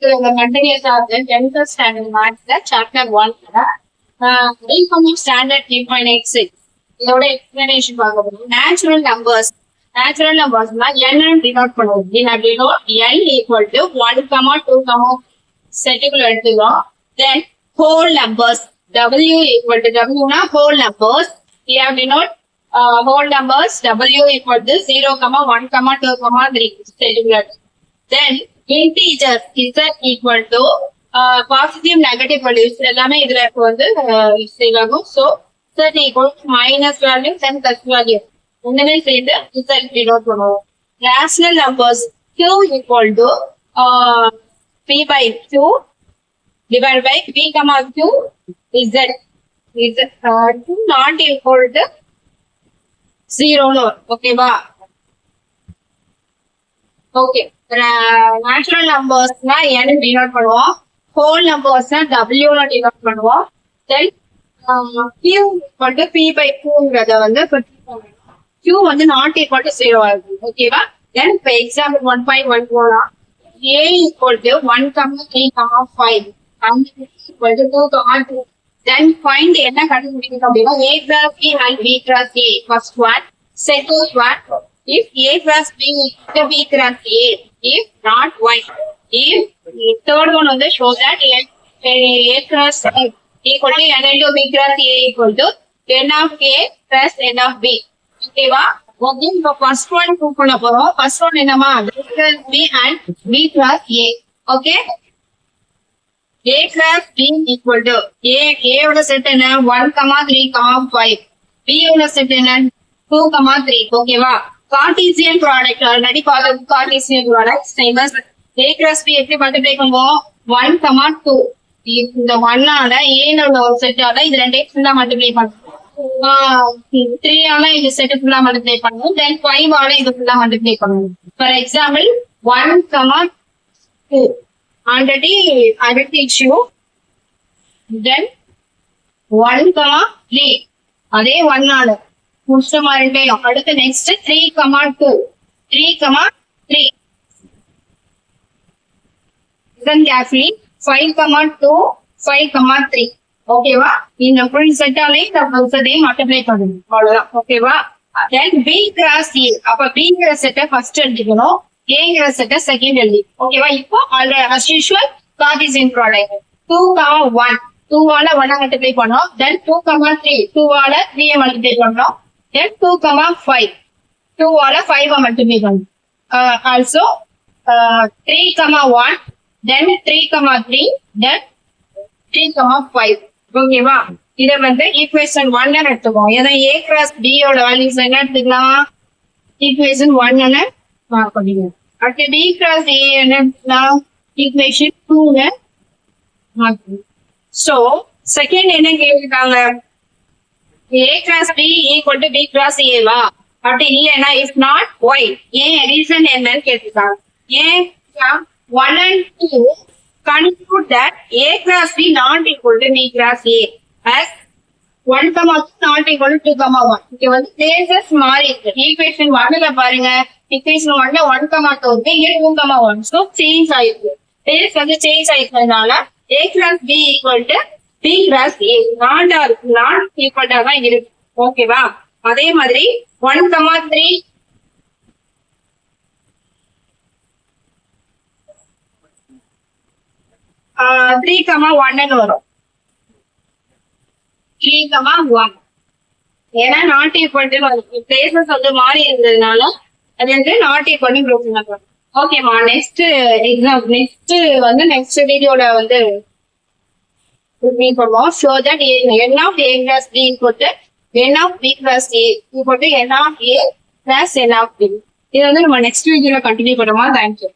continuous of the 10th standard maths chapter 1 incoming standard 3.86 இதோட explanation பார்க்க போறோம். natural numbers n denote பண்ணுவோம். denote n equal to 1, 2, செட்டுக்குள்ள எடுத்துக்கிறோம். then whole numbers w equal to w na whole numbers we have denote whole numbers w equal to 0, 1, 2, 3 செட்டுக்குள்ள. then integers z equal to positive negative values எல்லாமே இதுல வந்து save ஆகும். so z equal to minus value then plus value உடனே சேர்ந்து z denote பண்ணுவோம். rational numbers q equal to p by q divided by p comma q z is not equal to 0 no. okay வா? okay natural numbers na n denote பண்ணுவோம். whole numbers na w ல denote பண்ணுவோம். then q equal to p by q ங்கறத வந்து q வந்து not equal to 0 ஆகும். ஓகேவா? then for example 1.1 போலாம். a equal to 1, 3, 5 and equal to 2, 2. then find என்ன கண்டுபிடிக்கணும் அப்படின்னா a cross b and b cross a first one. second one, if a cross b equal to b cross a, if not y. if third one வந்து show that a cross b equal to n into b cross a equal to n of a plus n of b. ஓகேவா? Okay, இப்போ first one prove பண்ண போறோம். First one என்னமா? b and b cross a. Okay, a cross b equal to a ஓட set என்ன? 1, 3, 5. b ஓட set என்ன? 2, 3. ஓகேவா? கார்ட்டீசியன் ப்ராடக்ட் ஆல்ரெடி பார்த்தோம். Cartesian product same as a cross b எப்படி மல்டிப்ளை பண்ணுவோம்? 1, 2. இந்த 1 ஆல a ல உள்ள ஒரு செட் ஆல இது ரெண்டையும் ஃபுல்லா மல்டிப்ளை பண்ணுவோம். 3 ஆல இது செட் ஃபுல்லா மல்டிப்ளை பண்ணுவோம். then 5 ஆல இது ஃபுல்லா மல்டிப்ளை பண்ணுவோம். For example 1, 2 already I will teach you. then 1, 3 அதே 1 ஆல முடிச்ச மாதிரி அடுத்து நெக்ஸ்ட் 3, 2 3, 3 then carefully 5, 2 5, 3. ஓகேவா? இந்த ஃபுல் செட்டாலே இந்த ஃபுல் செட்டையும் மல்டிப்ளை பண்ணணும். அவ்வளவுதான். ஓகேவா? then b cross a. அப்ப b ங்கற செட்டை ஃபர்ஸ்ட் எழுதிக்கணும், a ங்கற செட்டை செகண்ட் எழுதி. ஓகேவா? இப்போ as usual கார்ட்டீசியன் ப்ராடக்ட் 2, 1 2 ஆல 1 மல்டிப்ளை பண்ணோம். then 2, 3 2 ஆல 3 மல்டிப்ளை பண்ணோம். then 2, 5 2 ஆல 5 மல்டிப்ளை பண்ணோம். also 3, 1 then 3, 3 then 3, 5. ஓகேவா? இத வந்து ஈக்குவேஷன் 1 எடுத்துக்கோம். ஏன்னா a cross b ஓட வேல்யூஸ் என்ன எடுத்துக்கலாம்? ஈக்குவேஷன் 1 ன்னு மார்க் பண்ணிக்கோங்க. அடுத்து b cross a என்ன எடுத்துக்கலாம்? ஈக்குவேஷன் 2 ன்னு மார்க் பண்ணுங்க. சோ செகண்ட் என்ன கேட்டிருக்காங்க? a cross b equal to b cross a வா? அப்படி இல்லைன்னா if not y. ஏன் ரீசன் என்னன்னு கேட்டிருக்காங்க. ஏன் 1 and 2 conclude that a cross b not equal to b cross a as 1, 2 not equal to 2, 1. இங்க வந்து places மாறி இருக்கு. ஈக்குவேஷன் 1 ல பாருங்க, ஈக்குவேஷன் 1 ல 1, 2 இருக்கு, இங்க 2, 1. சோ சேஞ்ச் ஆயிருக்கு. பிளேஸ் வந்து change ஆயிக்கிறதுனால a cross b equal to b cross a not equal to தான் இருக்கு. ஓகேவா? அதே மாதிரி 1, 3 3, 1 வரும். 3, 1 ஏன்னா நாட் ஈக்குவல் டு பிளேசஸ் வந்து மாறி இருந்ததுனால அது வந்து நாட் ஈக்குவல் டு ப்ரூஃப் பண்ணுவோம். ஓகேமா? நெக்ஸ்ட் எக்ஸாம் வந்து நெக்ஸ்ட் வீடியோல வந்து பண்ணுவோம். Show that n of a plus b equal to n of b plus a equal to n of a plus n of b. இது வந்து நம்ம நெக்ஸ்ட் வீடியோல கண்டினியூ பண்ணுவோம். தேங்க்யூ.